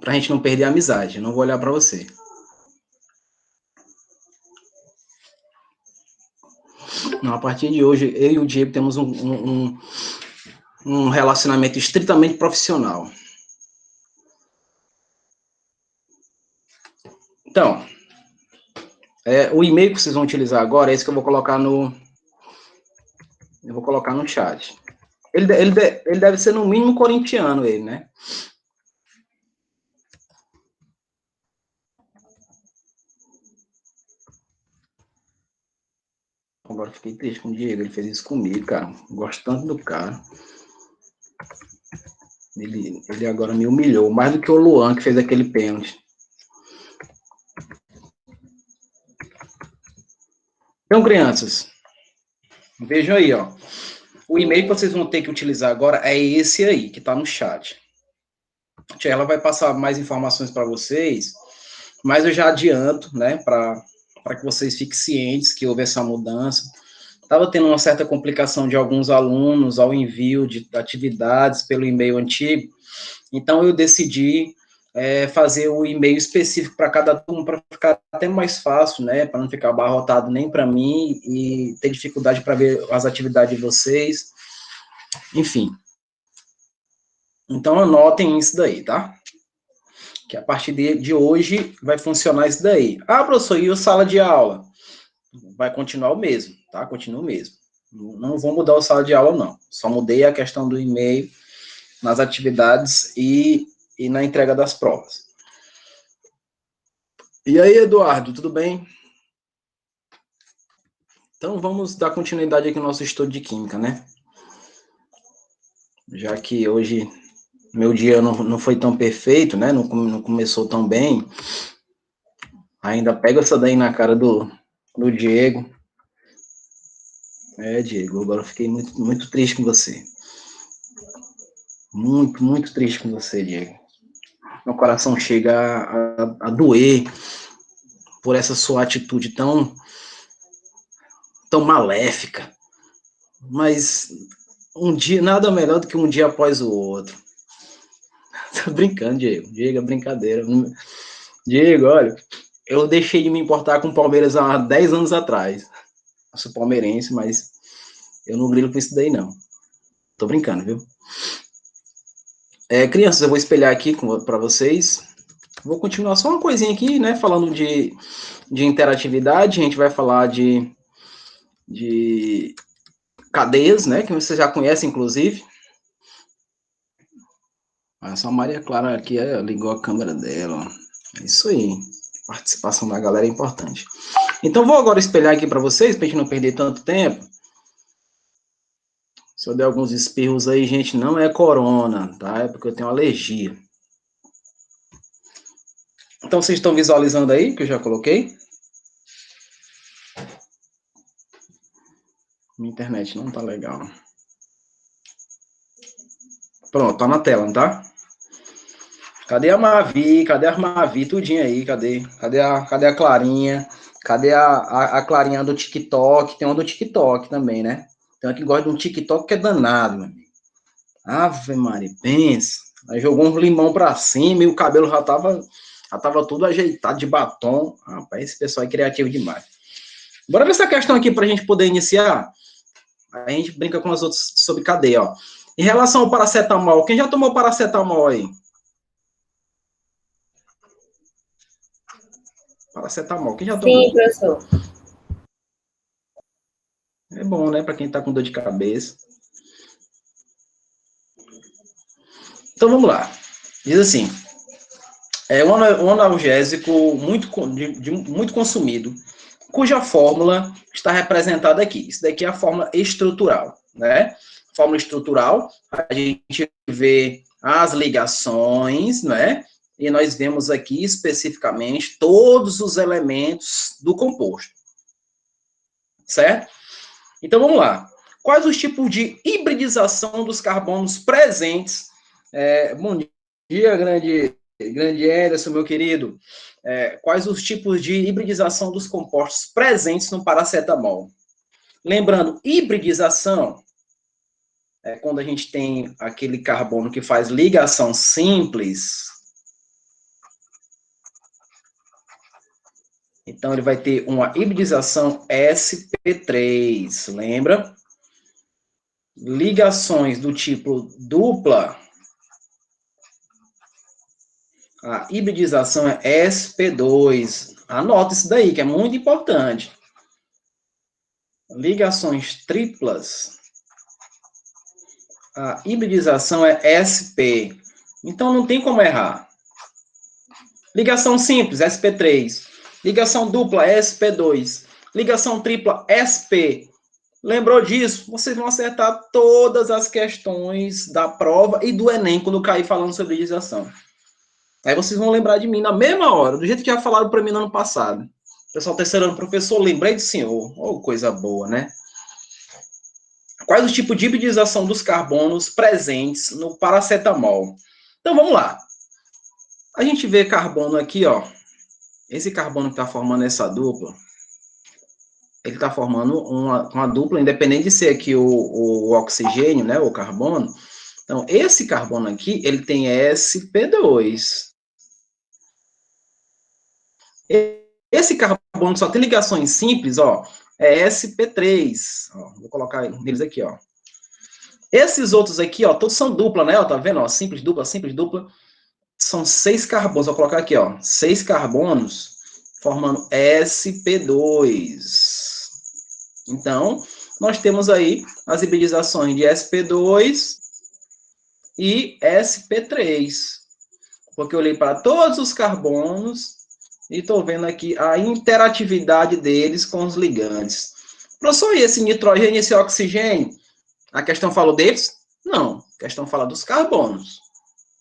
pra gente não perder a amizade. Eu não vou olhar para você. Não, a partir de hoje, eu e o Diego temos um relacionamento estritamente profissional. Então, o e-mail que vocês vão utilizar agora é esse que eu vou colocar no chat. Ele deve ser no mínimo corintiano, ele, né? Agora fiquei triste com o Diego, ele fez isso comigo, cara. Gosto tanto do cara. Ele agora me humilhou, mais do que o Luan, que fez aquele pênalti. Então, crianças, vejam aí, ó. O e-mail que vocês vão ter que utilizar agora é esse aí, que está no chat. Ela vai passar mais informações para vocês, mas eu já adianto, né, para que vocês fiquem cientes que houve essa mudança. Estava tendo uma certa complicação de alguns alunos ao envio de atividades pelo e-mail antigo, então eu decidi fazer o e-mail específico para cada turma, para ficar até mais fácil, né, para não ficar abarrotado nem para mim e ter dificuldade para ver as atividades de vocês, enfim. Então anotem isso daí, tá? Que a partir de hoje vai funcionar isso daí. Ah, professor, e a sala de aula? Vai continuar o mesmo, tá? Continua o mesmo. Não vou mudar a sala de aula, não. Só mudei a questão do e-mail nas atividades e na entrega das provas. E aí, Eduardo, tudo bem? Então, vamos dar continuidade aqui no nosso estudo de Química, né? Já que hoje meu dia não foi tão perfeito, né? Não começou tão bem. Ainda pego essa daí na cara do Diego. Diego, agora eu fiquei muito, muito triste com você. Muito, muito triste com você, Diego. Meu coração chega a doer por essa sua atitude tão maléfica. Mas um dia, nada melhor do que um dia após o outro. Tô brincando, Diego. Diego, é brincadeira. Diego, olha, eu deixei de me importar com o Palmeiras há 10 anos atrás. Eu sou palmeirense, mas eu não grilo com isso daí, não. Tô brincando, viu? Crianças, eu vou espelhar aqui para vocês. Vou continuar só uma coisinha aqui, né? Falando de interatividade. A gente vai falar de cadeias, né? Que vocês já conhecem, inclusive. Só a Maria Clara aqui ligou a câmera dela. É isso aí. A participação da galera é importante. Então, vou agora espelhar aqui para vocês, para a gente não perder tanto tempo. Se eu der alguns espirros aí, gente, não é corona, tá? É porque eu tenho alergia. Então, vocês estão visualizando aí, que eu já coloquei? Minha internet não tá legal. Pronto, tá na tela, não tá? Cadê a Mavi? Cadê a Mavi? Tudinho aí, cadê a Clarinha? Cadê a Clarinha do TikTok? Tem uma do TikTok também, né? Tem uma que gosta de um TikTok que é danado, meu amigo. Ave Maria, pensa. Aí jogou um limão pra cima e o cabelo já tava tudo ajeitado de batom. Rapaz, esse pessoal é criativo demais. Bora ver essa questão aqui pra gente poder iniciar. A gente brinca com as outras sobre cadeia, ó. Em relação ao paracetamol, quem já tomou paracetamol aí? Paracetamol, quem já tomou? Sim, professor. É bom, né, para quem tá com dor de cabeça. Então, vamos lá. Diz assim, é um analgésico muito consumido, cuja fórmula está representada aqui. Isso daqui é a fórmula estrutural, né? Fórmula estrutural, a gente vê as ligações, né? E nós vemos aqui especificamente todos os elementos do composto. Certo? Então, vamos lá. Quais os tipos de hibridização dos carbonos presentes? Bom dia, grande Ederson, meu querido. Quais os tipos de hibridização dos compostos presentes no paracetamol? Lembrando, hibridização é quando a gente tem aquele carbono que faz ligação simples, Então, ele vai ter uma hibridização sp3, lembra? Ligações do tipo dupla, a hibridização é sp2. Anota isso daí, que é muito importante. Ligações triplas, a hibridização é sp. Então, não tem como errar. Ligação simples, sp3. Ligação dupla, sp2. Ligação tripla, sp. Lembrou disso? Vocês vão acertar todas as questões da prova e do Enem quando cair falando sobre hibridização. Aí vocês vão lembrar de mim na mesma hora, do jeito que já falaram para mim no ano passado. Pessoal, terceiro ano, professor, lembrei do senhor. Oh, coisa boa, né? Quais os tipos de hibridização dos carbonos presentes no paracetamol? Então, vamos lá. A gente vê carbono aqui, ó. Esse carbono que está formando essa dupla, ele está formando uma dupla, independente de ser aqui o oxigênio, né, o carbono. Então, esse carbono aqui, ele tem sp2. Esse carbono que só tem ligações simples, ó, é sp3. Ó, vou colocar eles aqui, ó. Esses outros aqui, ó, todos são dupla, né? Ó, tá vendo? Ó, simples, dupla, simples, dupla. São 6 carbonos. Vou colocar aqui, ó, 6 carbonos formando sp2. Então, nós temos aí as hibridizações de sp2 e sp3. Porque eu olhei para todos os carbonos e estou vendo aqui a interatividade deles com os ligandes. Professor, e esse nitrogênio e esse oxigênio? A questão falou deles? Não, a questão fala dos carbonos.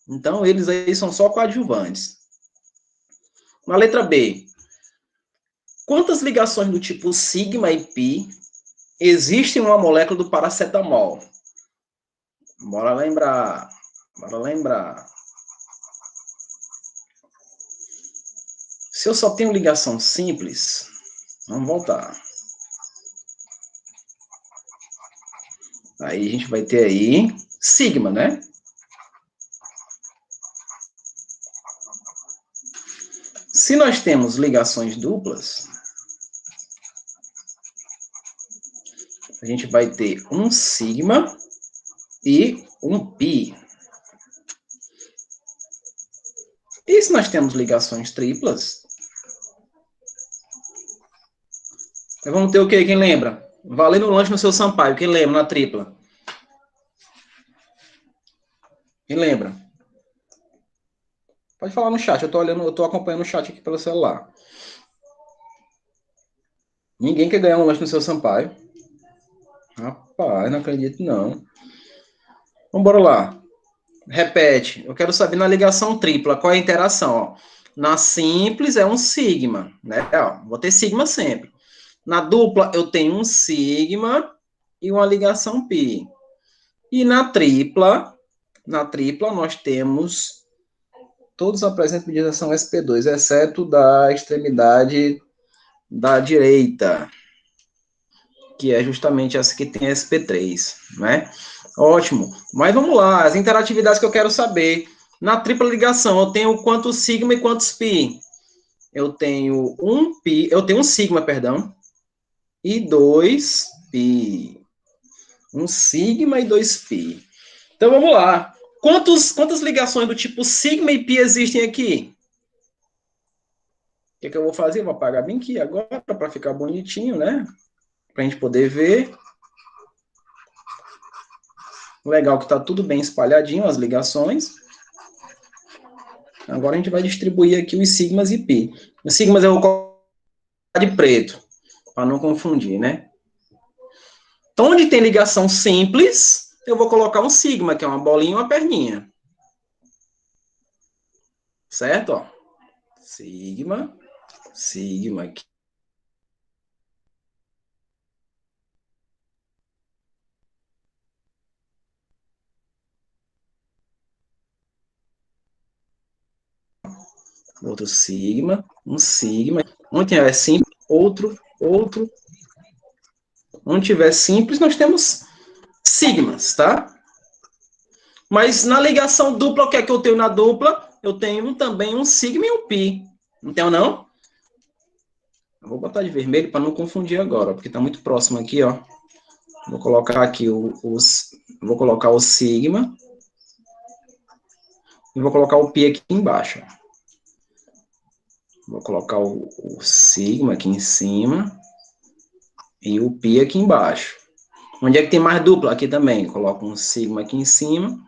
Então, eles aí são só coadjuvantes. Na letra B, quantas ligações do tipo sigma e pi existem em uma molécula do paracetamol? Bora lembrar. Bora lembrar. Se eu só tenho ligação simples, vamos voltar. Aí a gente vai ter aí sigma, né? Se nós temos ligações duplas, a gente vai ter um sigma e um pi. E se nós temos ligações triplas, vamos ter o quê? Quem lembra? Valendo o lanche no seu Sampaio. Quem lembra na tripla? Quem lembra? Pode falar no chat. Eu tô acompanhando o chat aqui pelo celular. Ninguém quer ganhar um lanche no seu Sampaio. Rapaz, não acredito não. Vamos embora lá. Repete. Eu quero saber na ligação tripla qual é a interação. Ó. Na simples é um sigma, né? Ó, vou ter sigma sempre. Na dupla eu tenho um sigma e uma ligação pi. E na tripla nós temos todos apresentam hibridização sp2, exceto da extremidade da direita, que é justamente essa que tem sp3, né? Ótimo. Mas vamos lá, as interatividades que eu quero saber. Na tripla ligação, eu tenho quantos sigma e quantos pi? Eu tenho um sigma, perdão, e 2 pi. Um sigma e 2 pi. Então vamos lá. Quantas ligações do tipo sigma e pi existem aqui? O que eu vou fazer? Vou apagar bem aqui agora para ficar bonitinho, né? Para a gente poder ver. Legal que está tudo bem espalhadinho as ligações. Agora a gente vai distribuir aqui os sigmas e pi. Os sigmas eu vou colocar de preto, para não confundir, né? Então, onde tem ligação simples, eu vou colocar um sigma, que é uma bolinha e uma perninha. Certo? Ó. Sigma, sigma aqui. Outro sigma, um sigma. Onde tiver simples, outro. Onde tiver simples, nós temos sigmas, tá? Mas na ligação dupla, o que é que eu tenho na dupla? Eu tenho também um sigma e um pi. Não tenho, não? Eu vou botar de vermelho para não confundir agora, porque está muito próximo aqui, ó. Vou colocar aqui vou colocar o sigma e vou colocar o pi aqui embaixo. Vou colocar o sigma aqui em cima e o pi aqui embaixo. Onde é que tem mais dupla? Aqui também. Coloco um sigma aqui em cima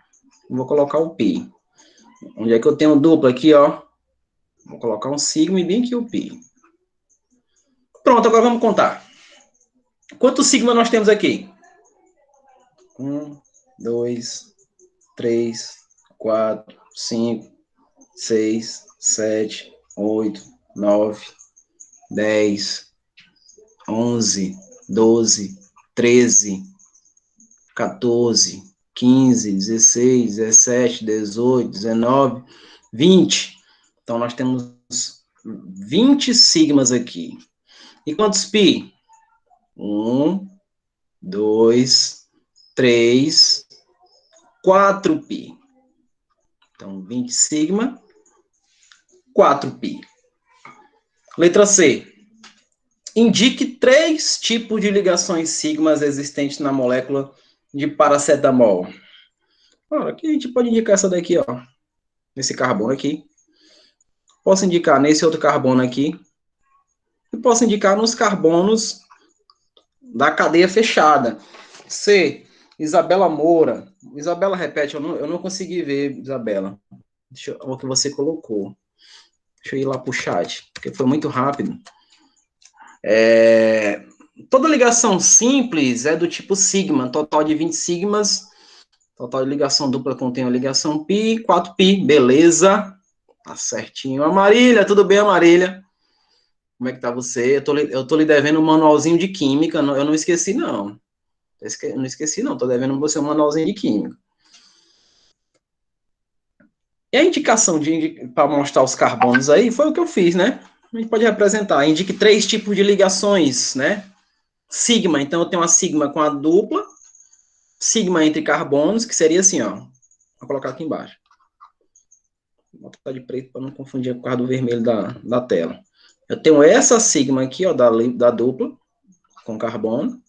e vou colocar o pi. Onde é que eu tenho dupla aqui, ó? Vou colocar um sigma e bem aqui o pi. Pronto, agora vamos contar. Quantos sigma nós temos aqui? 1, 2, 3, 4, 5, 6, 7, 8, 9, 10, 11, 12, 13, 14, 15, 16, 17, 18, 19, 20. Então, nós temos 20 sigmas aqui. E quantos pi? 1, 2, 3, 4 pi. Então, 20 sigma, 4 pi. Letra C. Indique 3 tipos de ligações sigmas existentes na molécula de paracetamol. Olha, aqui a gente pode indicar essa daqui, ó. Nesse carbono aqui. Posso indicar nesse outro carbono aqui. E posso indicar nos carbonos da cadeia fechada. C. Isabela Moura. Isabela, repete, eu não consegui ver, Isabela. O que você colocou. Deixa eu ir lá para o chat, porque foi muito rápido. Toda ligação simples é do tipo sigma, total de 20 sigmas, total de ligação dupla contém a ligação pi, 4 pi, beleza, tá certinho. Marília, tudo bem, Marília? Como é que tá você? Eu tô lhe devendo um manualzinho de química, eu não esqueci, não. Eu não esqueci, não, tô devendo você um manualzinho de química. E a indicação para mostrar os carbonos aí foi o que eu fiz, né? A gente pode representar, indique 3 tipos de ligações, né? Sigma, então eu tenho uma sigma com a dupla, sigma entre carbonos, que seria assim, ó. Vou colocar aqui embaixo. Vou botar de preto para não confundir com o do vermelho da tela. Eu tenho essa sigma aqui, ó, da dupla, com carbono.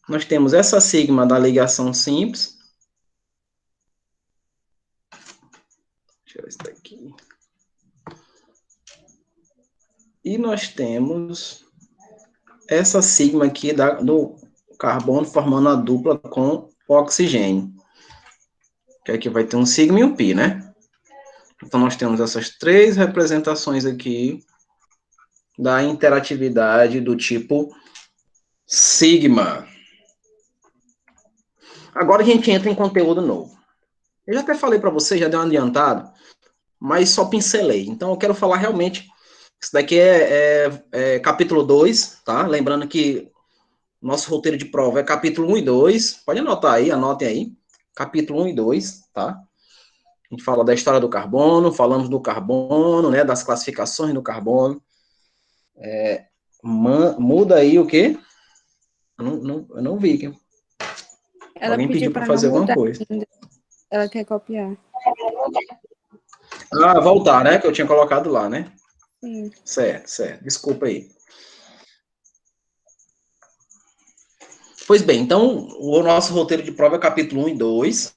Nós temos essa sigma da ligação simples. Deixa eu ver isso daqui. E nós temos essa sigma aqui do carbono formando a dupla com o oxigênio. Que aqui vai ter um sigma e um pi, né? Então, nós temos essas 3 representações aqui da interatividade do tipo sigma. Agora a gente entra em conteúdo novo. Eu já até falei para você, já dei um adiantado, mas só pincelei. Então, eu quero falar realmente. Isso daqui é capítulo 2, tá? Lembrando que nosso roteiro de prova é capítulo 1 e 2. Pode anotar aí, anotem aí. Capítulo 1 e 2, tá? A gente fala da história do carbono, falamos do carbono, né? Das classificações do carbono. Muda aí o quê? Eu não vi. Ela Alguém pediu pediu para para não fazer alguma mudar coisa. ainda. Ela quer copiar. Ah, voltar, né? Que eu tinha colocado lá, né? Sim. Certo. Desculpa aí. Pois bem, então, o nosso roteiro de prova é capítulo 1 e 2.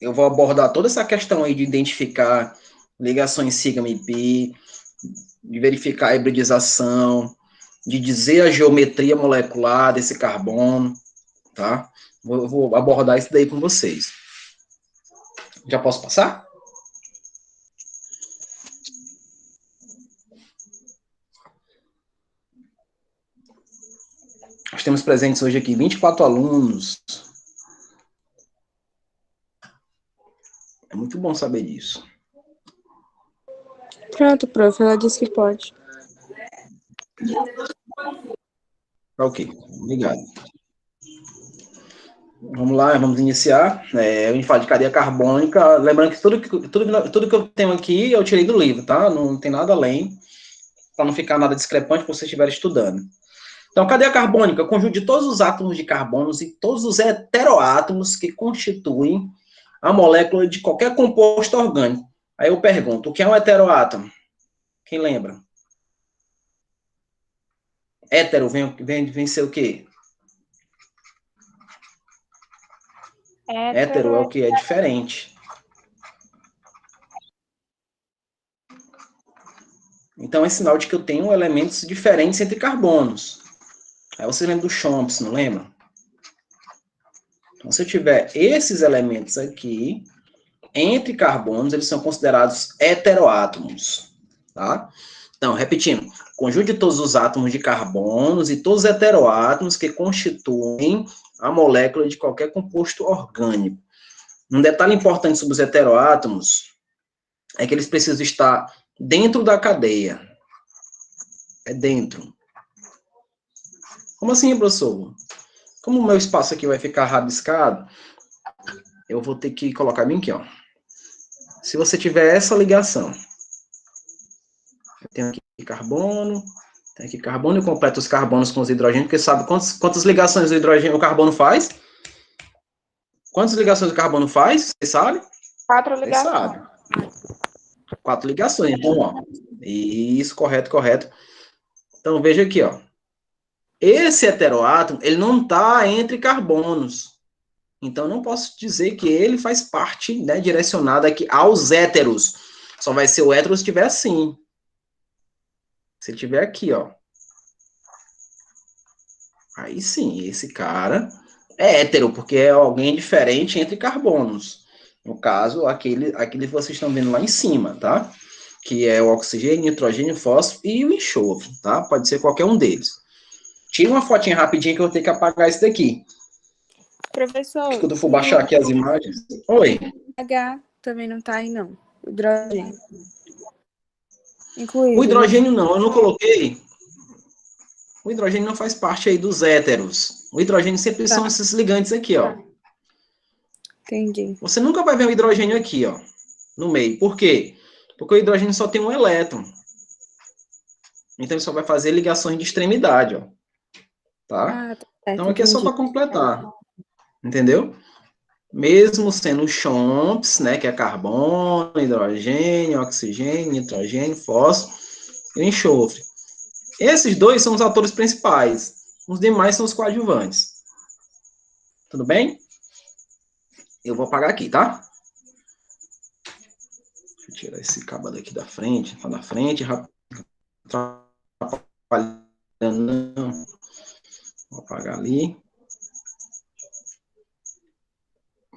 Eu vou abordar toda essa questão aí de identificar ligações sigma e pi, de verificar a hibridização, de dizer a geometria molecular desse carbono, tá? Vou abordar isso daí com vocês. Já posso passar? Nós temos presentes hoje aqui 24 alunos. É muito bom saber disso. Pronto, prof. Ela disse que pode. Ok, obrigado. Vamos lá, vamos iniciar. A gente fala de cadeia carbônica. Lembrando que tudo que eu tenho aqui eu tirei do livro, tá? Não tem nada além, para não ficar nada discrepante para você estiver estudando. Então, cadeia carbônica, conjunto de todos os átomos de carbonos e todos os heteroátomos que constituem a molécula de qualquer composto orgânico. Aí eu pergunto, o que é um heteroátomo? Quem lembra? Hétero vem ser o quê? Hétero é o que? É diferente. Então, é sinal de que eu tenho elementos diferentes entre carbonos. Aí você lembra do Chomps, não lembra? Então, se eu tiver esses elementos aqui, entre carbonos, eles são considerados heteroátomos. Tá? Então, repetindo, conjunto de todos os átomos de carbonos e todos os heteroátomos que constituem a molécula de qualquer composto orgânico. Um detalhe importante sobre os heteroátomos é que eles precisam estar dentro da cadeia. É dentro. Como assim, professor? Como o meu espaço aqui vai ficar rabiscado, eu vou ter que colocar bem aqui, ó. Se você tiver essa ligação, eu tenho aqui carbono, tem aqui carbono, eu completo os carbonos com os hidrogênios, porque sabe quantas ligações o hidrogênio, o carbono faz? Quantas ligações o carbono faz? Você sabe? 4 Você ligações. sabe. 4 ligações. Então, ó. Isso, correto, correto. Então, veja aqui, ó. Esse heteroátomo, ele não está entre carbonos. Então, não posso dizer que ele faz parte, né, direcionada aqui aos héteros. Só vai ser o hétero se tiver assim. Se tiver aqui, ó. Aí sim, esse cara é hétero, porque é alguém diferente entre carbonos. No caso, aquele que vocês estão vendo lá em cima, tá? Que é o oxigênio, nitrogênio, fósforo e o enxofre, tá? Pode ser qualquer um deles. Tira uma fotinha rapidinho que eu vou ter que apagar isso daqui. Professor, Quando eu for baixar aqui as imagens. Oi. H também não tá aí, não. O hidrogênio. O Incluído. hidrogênio não, eu não coloquei. O hidrogênio não faz parte aí dos héteros. O hidrogênio sempre são esses ligantes aqui, ó. Entendi. Você nunca vai ver o hidrogênio aqui, ó, no meio. Por quê? Porque o hidrogênio só tem um elétron. Então, ele só vai fazer ligações de extremidade, ó. Tá? Ah, tá certo, Então, aqui é só entendi. para completar. Entendeu? Mesmo sendo chomps, né, que é carbono, hidrogênio, oxigênio, nitrogênio, fósforo e enxofre. Esses dois são os atores principais. Os demais são os coadjuvantes. Tudo bem? Eu vou apagar aqui, tá? Deixa eu tirar esse cabo daqui da frente, para na frente, não. Vou apagar ali.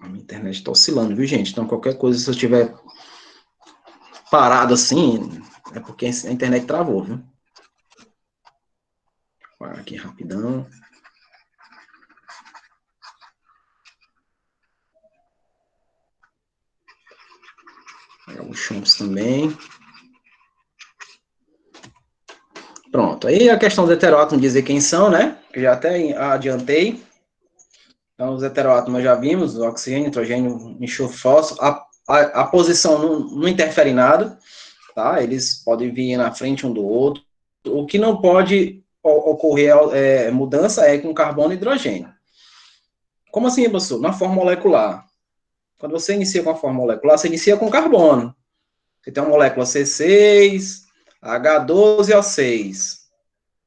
A minha internet está oscilando, viu, gente? Então, qualquer coisa, se eu estiver parado assim, é porque a internet travou, viu? Vou apagar aqui rapidão. Pegar os chumps também. Pronto. Aí a questão do heteróatomo, dizer quem são, né? Que já até adiantei. Então, os heteroátomos já vimos, oxigênio, nitrogênio, enxofre, fósforo. A posição não interfere em nada, tá? Eles podem vir na frente um do outro. O que não pode ocorrer mudança é com carbono e hidrogênio. Como assim, professor? Na forma molecular. Quando você inicia com a forma molecular, você inicia com carbono. Você tem uma molécula C6, H12O6.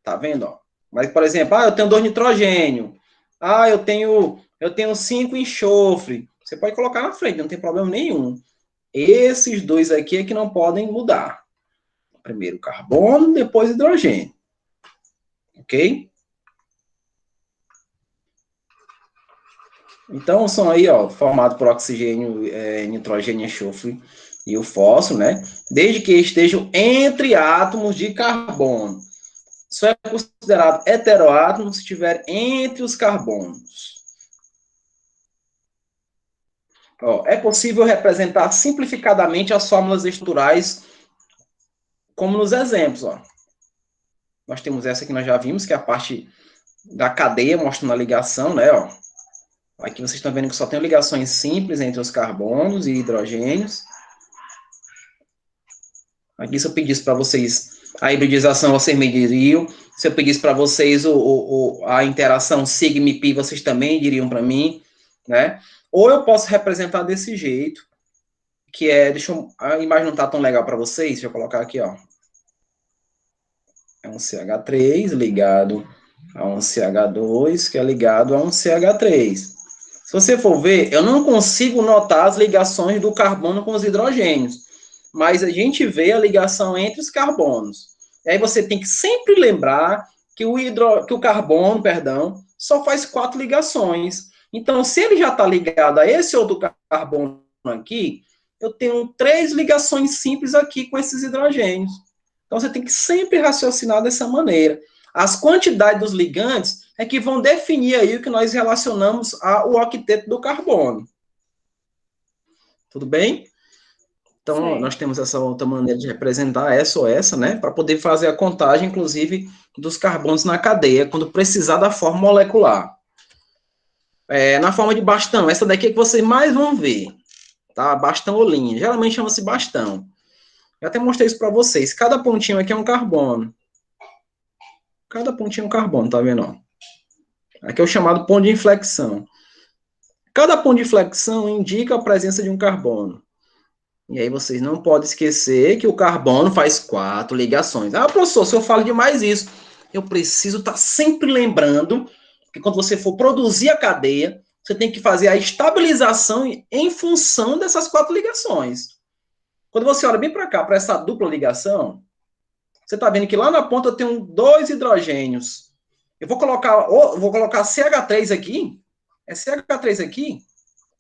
Tá vendo? Ó? Mas, por exemplo, eu tenho 2 nitrogênio. Eu tenho 5 enxofre. Você pode colocar na frente, não tem problema nenhum. Esses dois aqui é que não podem mudar. Primeiro carbono, depois hidrogênio. Ok? Então, são aí, ó, formados por oxigênio, nitrogênio, enxofre e o fósforo, né? Desde que estejam entre átomos de carbono. Só é considerado heteroátomo se estiver entre os carbonos. Ó, é possível representar simplificadamente as fórmulas estruturais como nos exemplos. Ó. Nós temos essa que nós já vimos, que é a parte da cadeia, mostrando a ligação, né? Ó. Aqui vocês estão vendo que só tem ligações simples entre os carbonos e hidrogênios. Aqui, se eu pedisse para vocês a hibridização, vocês mediriam. Se eu pedisse para vocês a interação sigma e pi, vocês também diriam para mim, né? Ou eu posso representar desse jeito, que é, a imagem não está tão legal para vocês, deixa eu colocar aqui, ó. É um CH3 ligado a um CH2, que é ligado a um CH3. Se você for ver, eu não consigo notar as ligações do carbono com os hidrogênios, mas a gente vê a ligação entre os carbonos. E aí você tem que sempre lembrar que o carbono, perdão, só faz 4 ligações. Então, se ele já está ligado a esse outro carbono aqui, eu tenho 3 ligações simples aqui com esses hidrogênios. Então, você tem que sempre raciocinar dessa maneira. As quantidades dos ligantes é que vão definir aí o que nós relacionamos ao octeto do carbono. Tudo bem? Então, Sei. nós temos essa outra maneira de representar essa ou essa, né? Para poder fazer a contagem, inclusive, dos carbonos na cadeia, quando precisar da forma molecular. Na forma de bastão, essa daqui é que vocês mais vão ver, tá? Bastão ou linha. Geralmente chama-se bastão. Eu até mostrei isso para vocês. Cada pontinho aqui é um carbono. Cada pontinho é um carbono, tá vendo? Aqui é o chamado ponto de inflexão. Cada ponto de inflexão indica a presença de um carbono. E aí vocês não podem esquecer que o carbono faz 4 ligações. Ah, professor, se eu falo demais isso, eu preciso estar sempre lembrando que quando você for produzir a cadeia, você tem que fazer a estabilização em função dessas 4 ligações. Quando você olha bem para cá, para essa dupla ligação, você está vendo que lá na ponta tem 2 hidrogênios. Eu vou colocar CH3 aqui. É CH3 aqui?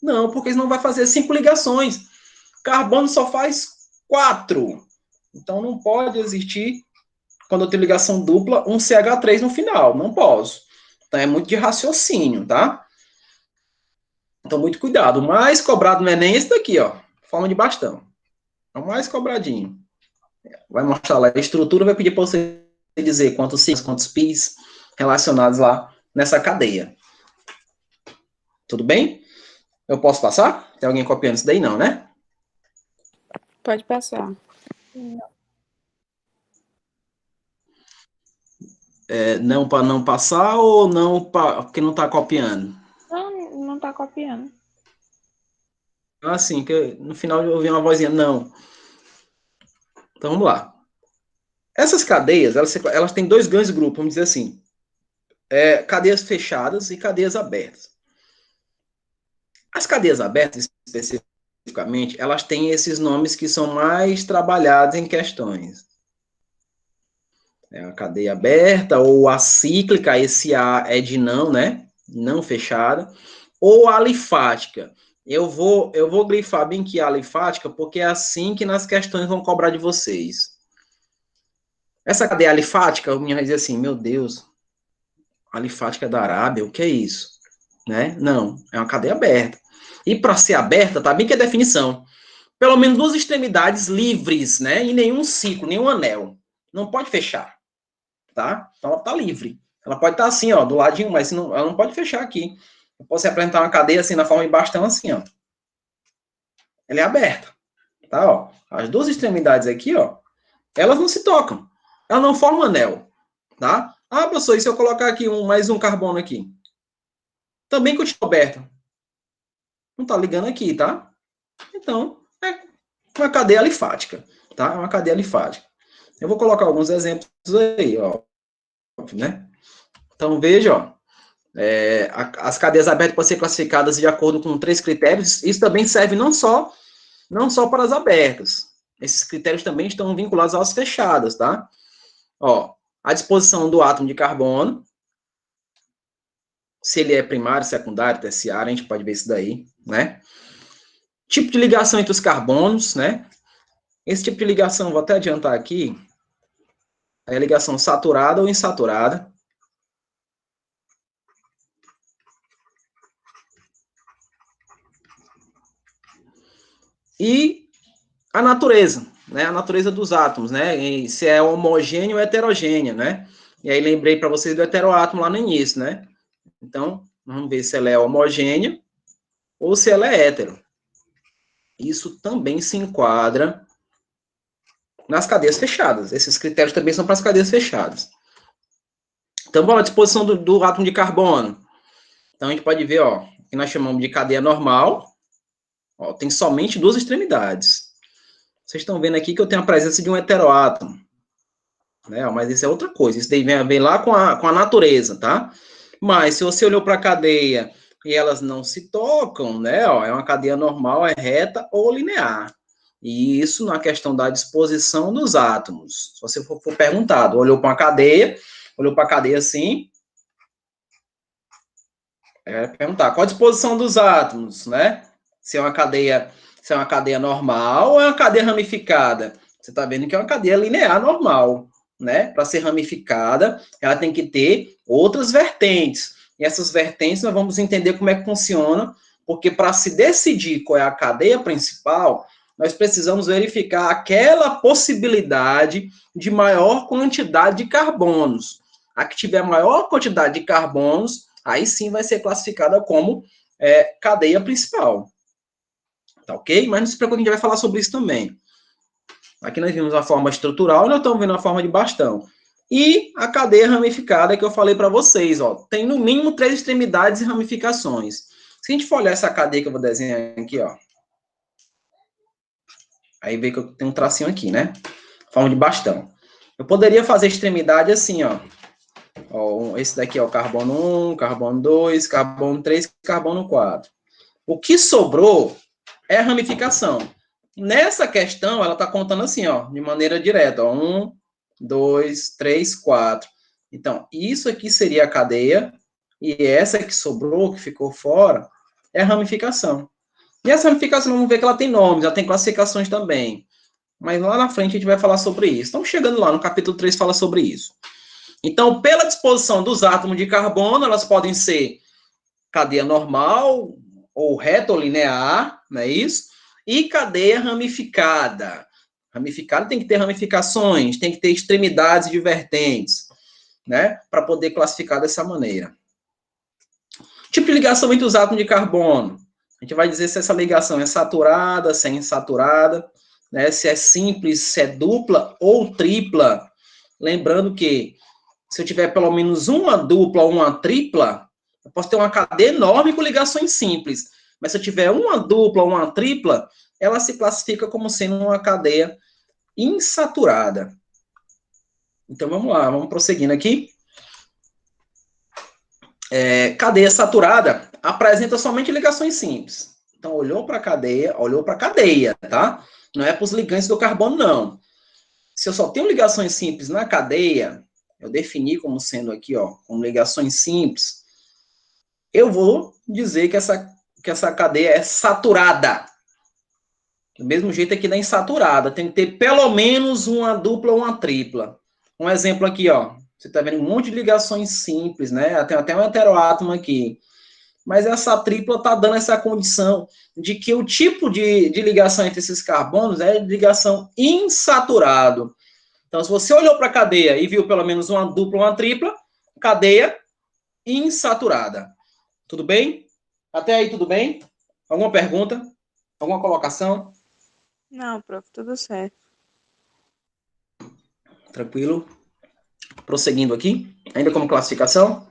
Não, porque isso não vai fazer 5 ligações. Carbono só faz 4. Então não pode existir, quando eu tenho ligação dupla, um CH3 no final. Não posso. Então é muito de raciocínio, tá? Então muito cuidado. O mais cobrado no Enem é esse daqui, ó. Forma de bastão. É o mais cobradinho. Vai mostrar lá a estrutura, vai pedir para você dizer quantos cis, quantos pis relacionados lá nessa cadeia. Tudo bem? Eu posso passar? Tem alguém copiando isso daí? Não, né? Pode passar. Não para não passar ou não porque não está copiando? Não, não tá copiando. Ah, sim, que no final eu ouvi uma vozinha, não. Então vamos lá. Essas cadeias, elas têm 2 grandes grupos, vamos dizer assim. Cadeias fechadas e cadeias abertas. As cadeias abertas, especificamente, elas têm esses nomes que são mais trabalhados em questões. A cadeia aberta, ou acíclica, esse A é de não, né? Não fechada. Ou alifática. Eu vou grifar bem que alifática, porque é assim que nas questões vão cobrar de vocês. Essa cadeia alifática, o menino vai dizer assim, meu Deus, alifática da Arábia, o que é isso? Né? Não, é uma cadeia aberta. E para ser aberta, tá bem que é definição. Pelo menos 2 extremidades livres, né? E nenhum ciclo, nenhum anel. Não pode fechar, tá? Então ela tá livre. Ela pode estar assim, ó, do ladinho, mas ela não pode fechar aqui. Eu posso representar uma cadeia assim, na forma de bastão, assim, ó. Ela é aberta, tá? Ó. As 2 extremidades aqui, ó, elas não se tocam. Elas não formam anel, tá? Ah, professor, e se eu colocar aqui mais um carbono aqui? Também continua aberto. Não tá ligando aqui, tá? Então, é uma cadeia alifática, tá? É uma cadeia alifática. Eu vou colocar alguns exemplos aí, ó, né? Então, veja, ó, as cadeias abertas podem ser classificadas de acordo com 3 critérios. Isso também serve não só para as abertas. Esses critérios também estão vinculados às fechadas, tá? Ó, a disposição do átomo de carbono, se ele é primário, secundário, terciário, a gente pode ver isso daí, né? Tipo de ligação entre os carbonos, né? Esse tipo de ligação, vou até adiantar aqui, é a ligação saturada ou insaturada. E a natureza, né? A natureza dos átomos, né? E se é homogêneo ou heterogêneo, né? E aí lembrei para vocês do heteroátomo lá no início, né? Então, vamos ver se ela é homogênea ou se ela é hétero. Isso também se enquadra nas cadeias fechadas. Esses critérios também são para as cadeias fechadas. Então, vamos à disposição do átomo de carbono. Então, a gente pode ver, ó, que nós chamamos de cadeia normal. Ó, tem somente 2 extremidades. Vocês estão vendo aqui que eu tenho a presença de um heteroátomo. né? Mas isso é outra coisa, isso daí vem a ver lá com a natureza, tá? Mas se você olhou para a cadeia e elas não se tocam, né? Ó, é uma cadeia normal, é reta ou linear. E isso na questão da disposição dos átomos. Se você for perguntado, olhou para a cadeia assim, perguntar qual a disposição dos átomos, né? Se é uma cadeia normal ou é uma cadeia ramificada. Você está vendo que é uma cadeia linear normal, né? Para ser ramificada, ela tem que ter outras vertentes. E essas vertentes nós vamos entender como é que funciona, porque para se decidir qual é a cadeia principal, nós precisamos verificar aquela possibilidade de maior quantidade de carbonos. A que tiver maior quantidade de carbonos, aí sim vai ser classificada como cadeia principal. Tá ok? Mas não se preocupe, a gente vai falar sobre isso também. Aqui nós vimos a forma estrutural e nós estamos vendo a forma de bastão. E a cadeia ramificada que eu falei para vocês, ó, tem no mínimo 3 extremidades e ramificações. Se a gente for olhar essa cadeia que eu vou desenhar aqui, ó, aí vê que eu tenho um tracinho aqui, né? Forma de bastão. Eu poderia fazer extremidade assim, ó. Ó, esse daqui é o carbono 1, carbono 2, carbono 3, carbono 4. O que sobrou é a ramificação. Nessa questão, ela está contando assim, ó, de maneira direta. Ó, 1, 2, 3, 4. Então, isso aqui seria a cadeia, e essa que sobrou, que ficou fora, é a ramificação. E essa ramificação, vamos ver que ela tem nomes, ela tem classificações também. Mas lá na frente a gente vai falar sobre isso. Estamos chegando lá, no capítulo 3 fala sobre isso. Então, pela disposição dos átomos de carbono, elas podem ser cadeia normal, ou reto ou linear, não é isso? E cadeia ramificada. Ramificada tem que ter ramificações, tem que ter extremidades divergentes, né? Para poder classificar dessa maneira. Tipo de ligação entre os átomos de carbono. A gente vai dizer se essa ligação é saturada, se é insaturada, né? Se é simples, se é dupla ou tripla. Lembrando que se eu tiver pelo menos uma dupla ou uma tripla, eu posso ter uma cadeia enorme com ligações simples. Mas se eu tiver uma dupla ou uma tripla, ela se classifica como sendo uma cadeia insaturada. Então vamos lá, vamos prosseguindo aqui. Cadeia saturada apresenta somente ligações simples. Então olhou para a cadeia, tá? Não é para os ligantes do carbono, não. Se eu só tenho ligações simples na cadeia, eu defini como sendo aqui, ó, como ligações simples, eu vou dizer que essa cadeia é saturada. Do mesmo jeito aqui da insaturada, tem que ter pelo menos uma dupla ou uma tripla. Um exemplo aqui, ó, você está vendo um monte de ligações simples, né? Tem até um heteroátomo aqui. Mas essa tripla está dando essa condição de que o tipo de ligação entre esses carbonos é ligação insaturado. Então, se você olhou para a cadeia e viu pelo menos uma dupla ou uma tripla, cadeia insaturada. Tudo bem? Até aí, tudo bem? Alguma pergunta? Alguma colocação? Não, prof, tudo certo. Tranquilo? Prosseguindo aqui, ainda como classificação,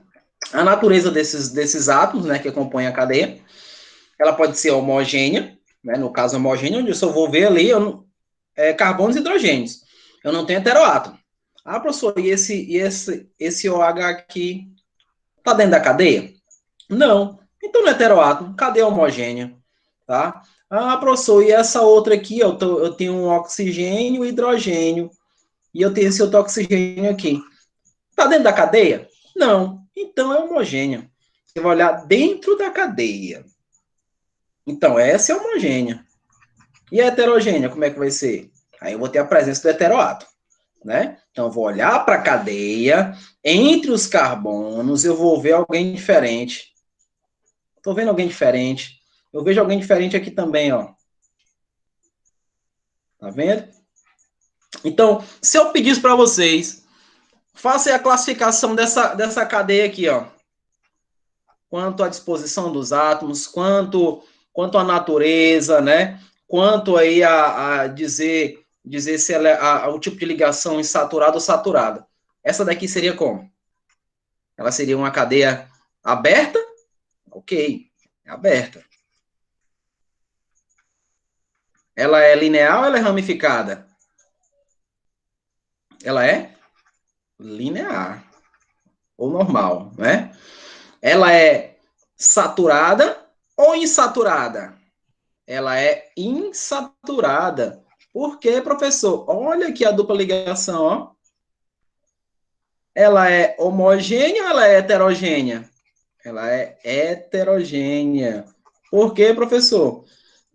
a natureza desses átomos, né, que compõem a cadeia, ela pode ser homogênea, né, no caso homogênea, onde eu só vou ver ali carbonos e hidrogênios. Eu não tenho heteroátomo. Ah, professor, e esse OH aqui está dentro da cadeia? Não. Então não é heteroátomo, cadeia homogênea, tá? Ah, professor, e essa outra aqui, eu tenho um oxigênio e hidrogênio, e eu tenho esse outro oxigênio aqui. Está dentro da cadeia? Não. Então é homogênea. Você vai olhar dentro da cadeia. Então, essa é homogênea. E a heterogênea, como é que vai ser? Aí eu vou ter a presença do heteroátomo, né? Então, eu vou olhar para a cadeia, entre os carbonos, eu vou ver alguém diferente. Estou vendo alguém diferente. Eu vejo alguém diferente aqui também, ó. Tá vendo? Então, se eu pedisse para vocês, faça a classificação dessa cadeia aqui, ó. Quanto à disposição dos átomos, quanto à natureza, né? Quanto aí a dizer se ela é o tipo de ligação insaturada ou saturada. Essa daqui seria como? Ela seria uma cadeia aberta? Ok, aberta. Ela é linear ou ela é ramificada? Ela é linear ou normal, né? Ela é saturada ou insaturada? Ela é insaturada. Por quê, professor? Olha aqui a dupla ligação, ó. Ela é homogênea ou ela é heterogênea? Ela é heterogênea. Por quê, professor?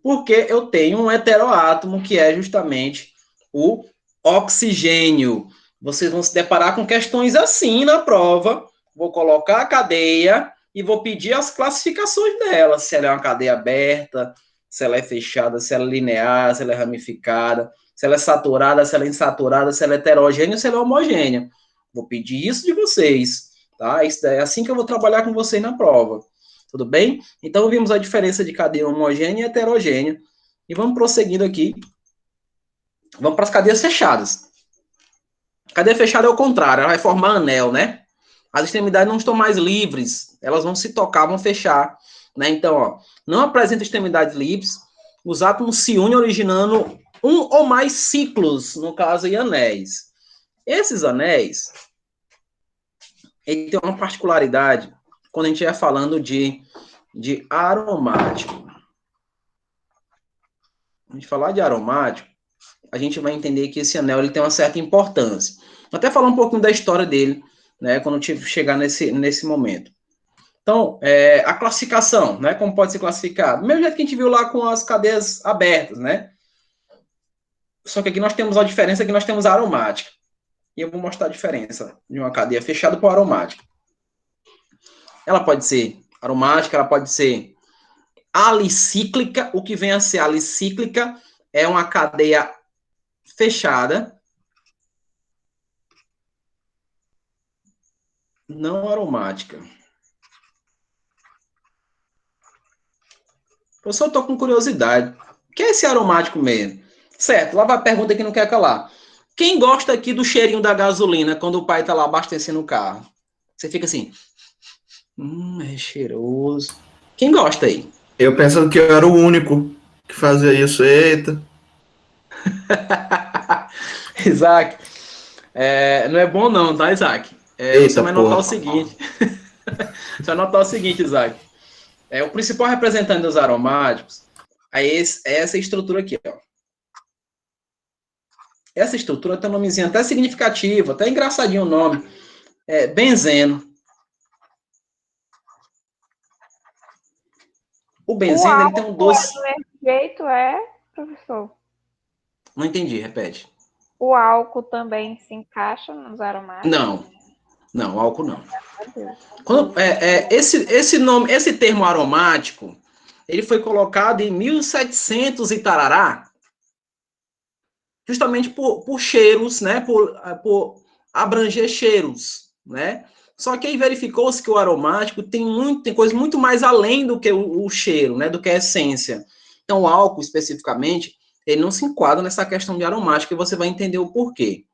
Porque eu tenho um heteroátomo que é justamente o oxigênio. Vocês vão se deparar com questões assim na prova. Vou colocar a cadeia e vou pedir as classificações dela, se ela é uma cadeia aberta, se ela é fechada, se ela é linear, se ela é ramificada, se ela é saturada, se ela é insaturada, se ela é heterogênea, se ela é homogênea. Vou pedir isso de vocês, tá? Isso é assim que eu vou trabalhar com vocês na prova. Tudo bem? Então, vimos a diferença de cadeia homogênea e heterogênea. E vamos prosseguindo aqui. Vamos para as cadeias fechadas. Cadeia fechada é o contrário, ela vai formar anel, né? As extremidades não estão mais livres, elas vão se tocar, vão fechar, né? Então, ó, não apresenta extremidades livres, os átomos se unem originando um ou mais ciclos, no caso, em anéis. Esses anéis, ele tem uma particularidade quando a gente vai falando de aromático. A gente falar de aromático, a gente vai entender que esse anel ele tem uma certa importância. Vou até falar um pouquinho da história dele, né, quando chegar nesse momento. Então, a classificação, né, como pode ser classificado? Do mesmo jeito que a gente viu lá com as cadeias abertas, né? Só que aqui nós temos a diferença que nós temos a aromática. E eu vou mostrar a diferença de uma cadeia fechada para aromática. Ela pode ser aromática, ela pode ser alicíclica. O que vem a ser alicíclica é uma cadeia fechada, não aromática. Professor, eu estou com curiosidade. O que é esse aromático mesmo? Certo, lá vai a pergunta que não quer calar. Quem gosta aqui do cheirinho da gasolina quando o pai está lá abastecendo o carro? Você fica assim, é cheiroso. Quem gosta aí? Eu pensando que eu era o único que fazia isso. Eita. Isaac, não é bom não, tá, Isaac? Você Eita, vai notar porra. o seguinte. Você vai notar o seguinte, Isaac. O principal representante dos aromáticos é essa estrutura aqui, ó. Essa estrutura tem um nomezinho até significativo, até engraçadinho o nome. Benzeno. O O benzeno, ele tem um álcool é doce... do mesmo jeito, professor? Não entendi, repete. O álcool também se encaixa nos aromáticos? Não, álcool não. Meu Deus. Esse nome, esse termo aromático, ele foi colocado em 1700 e tarará, justamente por cheiros, né? Por abranger cheiros, né? Só que aí verificou-se que o aromático tem coisa muito mais além do que o cheiro, né? Do que a essência. Então, o álcool, especificamente, ele não se enquadra nessa questão de aromático e você vai entender o porquê.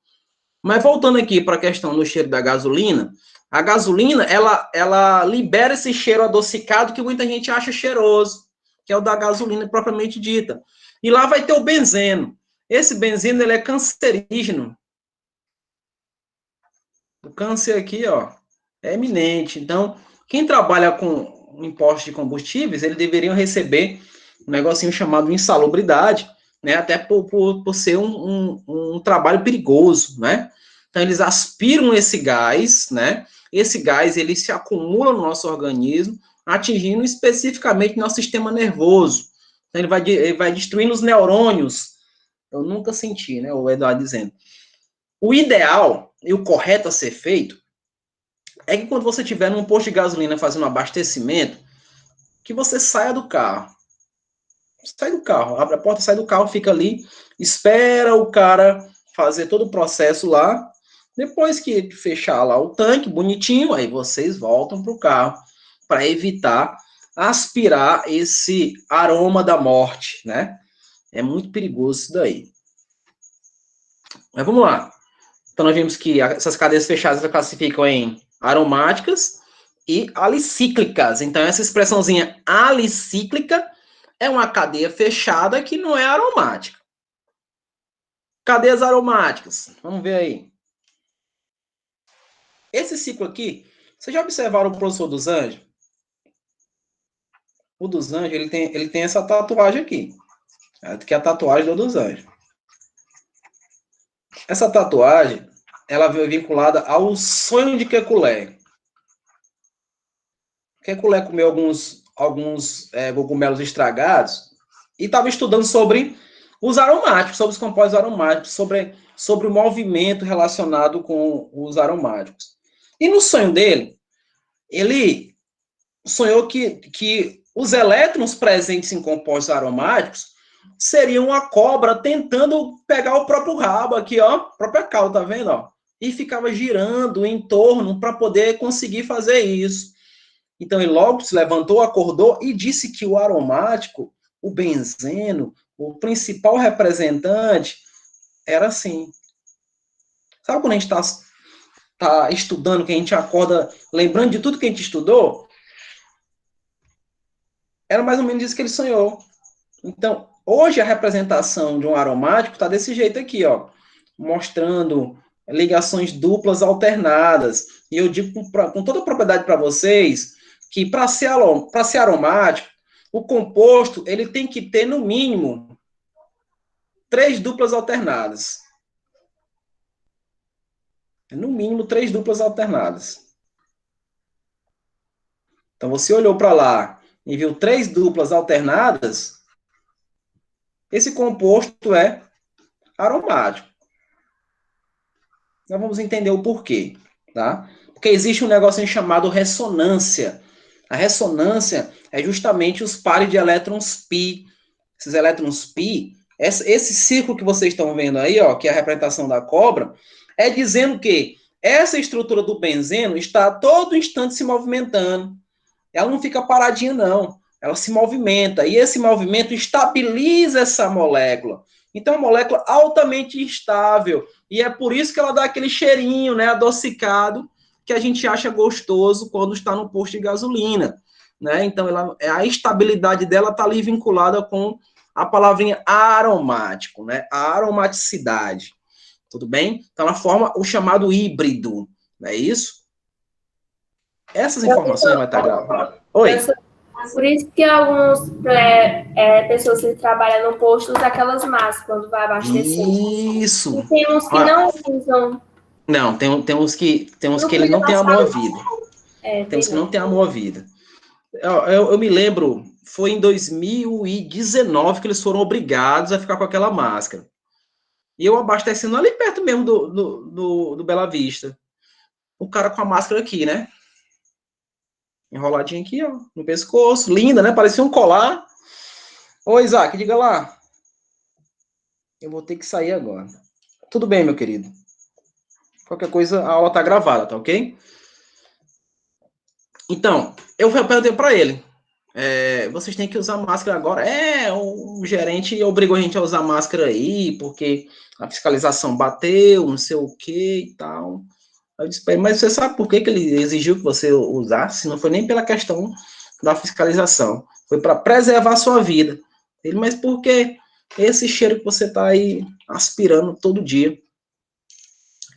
Mas voltando aqui para a questão do cheiro da gasolina, a gasolina, ela libera esse cheiro adocicado que muita gente acha cheiroso, que é o da gasolina propriamente dita. E lá vai ter o benzeno. Esse benzeno, ele é cancerígeno. O câncer aqui, ó, é eminente. Então, quem trabalha com impostos de combustíveis, eles deveriam receber um negocinho chamado insalubridade, né? Até por ser um trabalho perigoso, né? Então, eles aspiram esse gás, né? Esse gás, ele se acumula no nosso organismo, atingindo especificamente nosso sistema nervoso. Então, ele vai destruindo os neurônios. Eu nunca senti, né? O Eduardo dizendo. O ideal e o correto a ser feito é que quando você estiver num posto de gasolina fazendo um abastecimento, que você saia do carro. Sai do carro, abre a porta, sai do carro, fica ali, espera o cara fazer todo o processo lá. Depois que fechar lá o tanque, bonitinho, aí vocês voltam para o carro para evitar aspirar esse aroma da morte, né? É muito perigoso isso daí. Mas vamos lá. Então, nós vimos que essas cadeias fechadas classificam em aromáticas e alicíclicas. Então, essa expressãozinha alicíclica é uma cadeia fechada que não é aromática. Cadeias aromáticas. Vamos ver aí. Esse ciclo aqui, vocês já observaram o professor dos Anjos? O dos Anjos, ele tem essa tatuagem aqui, que é a tatuagem do dos Anjos. Essa tatuagem, ela veio vinculada ao sonho de Kekulé. Kekulé comeu alguns cogumelos estragados e estava estudando sobre os aromáticos, sobre os compostos aromáticos, sobre o movimento relacionado com os aromáticos. E no sonho dele, ele sonhou que os elétrons presentes em compostos aromáticos seriam uma cobra tentando pegar o próprio rabo aqui, ó, a própria cauda, tá vendo, ó? E ficava girando em torno para poder conseguir fazer isso. Então ele logo se levantou, acordou e disse que o aromático, o benzeno, o principal representante era assim. Sabe quando a gente está estudando, que a gente acorda lembrando de tudo que a gente estudou? Era mais ou menos isso que ele sonhou. Então, hoje a representação de um aromático está desse jeito aqui, ó, mostrando ligações duplas alternadas. E eu digo com toda a propriedade para vocês que para ser aromático, o composto ele tem que ter no mínimo 3 duplas alternadas. No mínimo 3 duplas alternadas. Então você olhou para lá e viu 3 duplas alternadas, esse composto é aromático. Nós vamos entender o porquê, tá? Porque existe um negocinho chamado ressonância. A ressonância é justamente os pares de elétrons π. Esses elétrons π, esse círculo que vocês estão vendo aí, ó, que é a representação da cobra, é dizendo que essa estrutura do benzeno está a todo instante se movimentando. Ela não fica paradinha, não. Ela se movimenta. E esse movimento estabiliza essa molécula. Então, é uma molécula altamente instável. E é por isso que ela dá aquele cheirinho, né, adocicado, que a gente acha gostoso quando está no posto de gasolina. Né? Então, a estabilidade dela está ali vinculada com a palavrinha aromático, né? A aromaticidade. Tudo bem? Então, ela forma o chamado híbrido. Não é isso? Essas informações vai estar gravadas. Oi. Por isso que algumas pessoas que trabalham no posto usam aquelas máscaras quando vai abastecer. Isso. E tem uns que não usam. Não, tem uns que ele não tem amor à vida. Tem uns que não tem amor à vida. Eu me lembro, foi em 2019 que eles foram obrigados a ficar com aquela máscara. E eu abastecendo ali perto mesmo do Bela Vista. O cara com a máscara aqui, né? Enroladinho aqui, ó, no pescoço. Linda, né? Parecia um colar. Ô, Isaac, diga lá. Eu vou ter que sair agora. Tudo bem, meu querido. Qualquer coisa, a aula tá gravada, tá ok? Então, eu perguntei para ele. Vocês têm que usar máscara agora. O gerente obrigou a gente a usar máscara aí, porque a fiscalização bateu, não sei o que e tal. Eu disse para ele, mas você sabe por que ele exigiu que você usasse? Não foi nem pela questão da fiscalização. Foi para preservar a sua vida. Ele, mas por que esse cheiro que você está aí aspirando todo dia?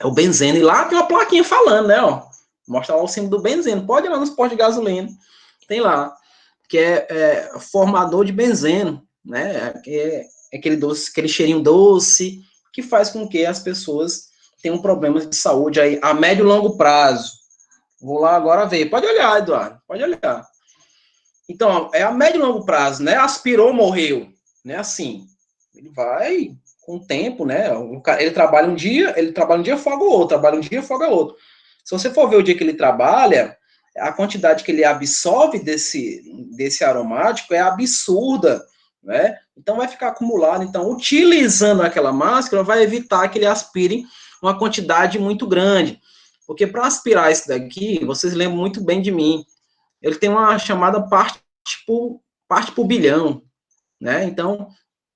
É o benzeno. E lá tem uma plaquinha falando, né? Ó, mostra lá o símbolo do benzeno. Pode ir lá nos postos de gasolina. Tem lá. Que é formador de benzeno. Né? É aquele doce, aquele cheirinho doce que faz com que as pessoas tenham problemas de saúde aí a médio e longo prazo. Vou lá agora ver. Pode olhar, Eduardo. Pode olhar. Então, é a médio e longo prazo, né? Aspirou, morreu. Né? Assim. Ele vai com o tempo, né? Ele trabalha um dia, folga o outro, trabalha um dia, folga o outro. Se você for ver o dia que ele trabalha, a quantidade que ele absorve desse aromático é absurda, né? Então vai ficar acumulado. Então, utilizando aquela máscara, vai evitar que ele aspire uma quantidade muito grande. Porque para aspirar isso daqui, vocês lembram muito bem de mim, ele tem uma chamada parte por bilhão, né? Então,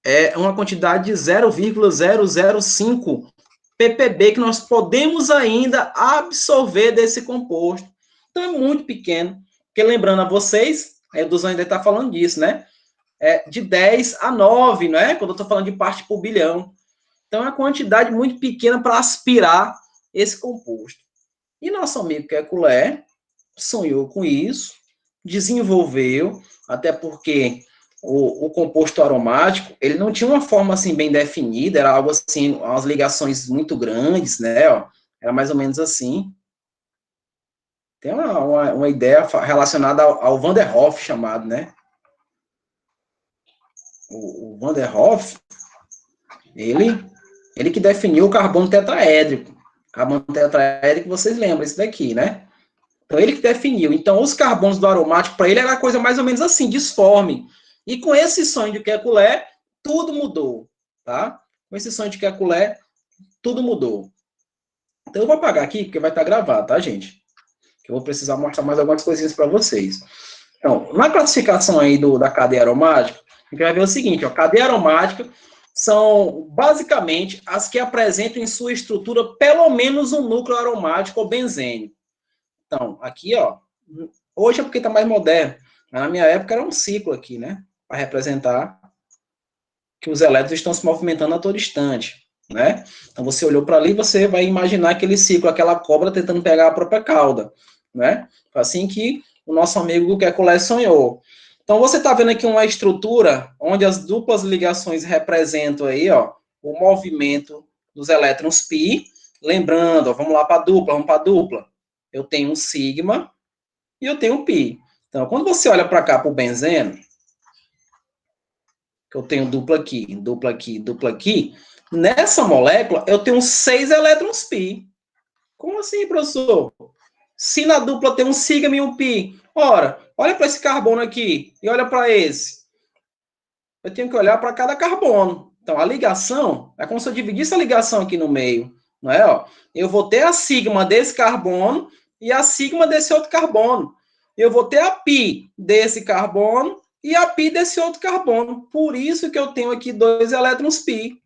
é uma quantidade de 0,005 ppb que nós podemos ainda absorver desse composto. Então, é muito pequeno. Porque, lembrando a vocês, a Eduzão ainda está falando disso, né? De 10 a 9, né? Quando eu estou falando de parte por bilhão. Então, é uma quantidade muito pequena para aspirar esse composto. E nosso amigo Kekulé sonhou com isso, desenvolveu, até porque o composto aromático, ele não tinha uma forma assim bem definida, era algo assim, umas ligações muito grandes, né, ó, era mais ou menos assim. Tem uma ideia relacionada ao Van der Hoff chamado, né? O Van der Hoff, ele que definiu o carbono tetraédrico. Carbono tetraédrico, vocês lembram isso daqui, né? Então, ele que definiu. Então, os carbonos do aromático, para ele, era uma coisa mais ou menos assim, disforme. E com esse sonho de Kekulé, tudo mudou, tá? Com esse sonho de Kekulé, tudo mudou. Então, eu vou apagar aqui, porque vai estar gravado, tá, gente? Eu vou precisar mostrar mais algumas coisinhas para vocês. Então, na classificação aí da cadeia aromática, a gente vai ver o seguinte, ó, cadeia aromática são, basicamente, as que apresentam em sua estrutura pelo menos um núcleo aromático ou benzênico. Então, aqui, ó, hoje é porque está mais moderno, mas na minha época era um ciclo aqui, né? Para representar que os elétrons estão se movimentando a todo instante, né? Então, você olhou para ali, você vai imaginar aquele ciclo, aquela cobra tentando pegar a própria cauda, né? Foi assim que o nosso amigo Kekulé sonhou. Então, você está vendo aqui uma estrutura onde as duplas ligações representam aí, ó, o movimento dos elétrons π. Lembrando, ó, vamos lá para a dupla, vamos para a dupla. Eu tenho um sigma e eu tenho um π. Então, quando você olha para cá, para o benzeno, que eu tenho dupla aqui, dupla aqui, dupla aqui, nessa molécula eu tenho 6 elétrons π. Como assim, professor? Se na dupla tem um sigma e um π, ora, olha para esse carbono aqui e olha para esse. Eu tenho que olhar para cada carbono. Então, a ligação, é como se eu dividisse a ligação aqui no meio, não é? Ó, eu vou ter a sigma desse carbono e a sigma desse outro carbono. Eu vou ter a π desse carbono e a π desse outro carbono. Por isso que eu tenho aqui 2 elétrons π.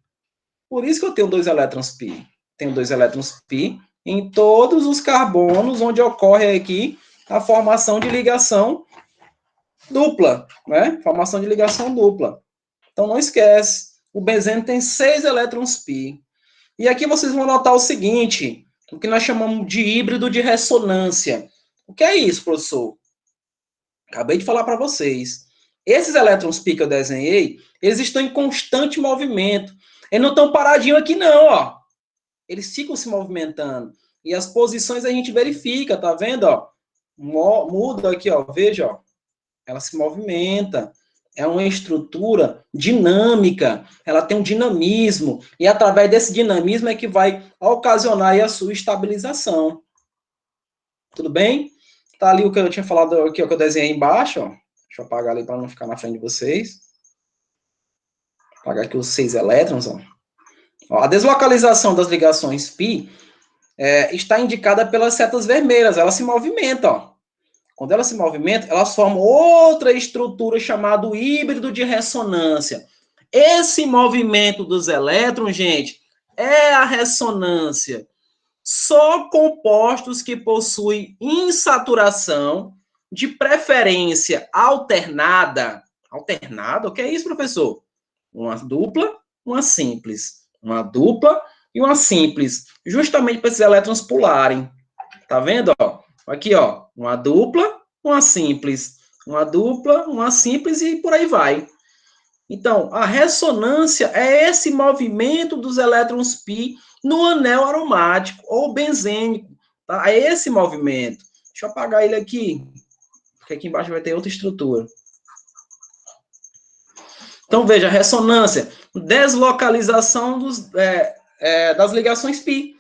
Por isso que eu tenho 2 elétrons π. Tenho 2 elétrons π em todos os carbonos onde ocorre aqui a formação de ligação dupla, né? Formação de ligação dupla. Então, não esquece, o benzeno tem 6 elétrons π. E aqui vocês vão notar o seguinte, o que nós chamamos de híbrido de ressonância. O que é isso, professor? Acabei de falar para vocês. Esses elétrons π que eu desenhei, eles estão em constante movimento. Eles não estão paradinhos aqui, não, ó. Eles ficam se movimentando. E as posições a gente verifica, tá vendo, ó? Muda aqui, ó. Veja, ó. Ela se movimenta. É uma estrutura dinâmica. Ela tem um dinamismo. E através desse dinamismo é que vai ocasionar aí a sua estabilização. Tudo bem? Tá ali o que eu tinha falado aqui, ó, que eu desenhei embaixo, ó. Deixa eu apagar ali para não ficar na frente de vocês. Vou apagar aqui os 6 elétrons, ó. A deslocalização das ligações π está indicada pelas setas vermelhas. Elas se movimentam. Ó. Quando elas se movimentam, elas formam outra estrutura chamada híbrido de ressonância. Esse movimento dos elétrons, gente, é a ressonância. Só compostos que possuem insaturação, de preferência alternada. Alternada? O que é isso, professor? Uma dupla, uma simples. Uma dupla e uma simples, justamente para esses elétrons pularem. Tá vendo, ó? Aqui, ó, uma dupla, uma simples. Uma dupla, uma simples e por aí vai. Então, a ressonância é esse movimento dos elétrons π no anel aromático ou benzênico. Tá? É esse movimento. Deixa eu apagar ele aqui, porque aqui embaixo vai ter outra estrutura. Então, veja, ressonância, deslocalização das ligações π.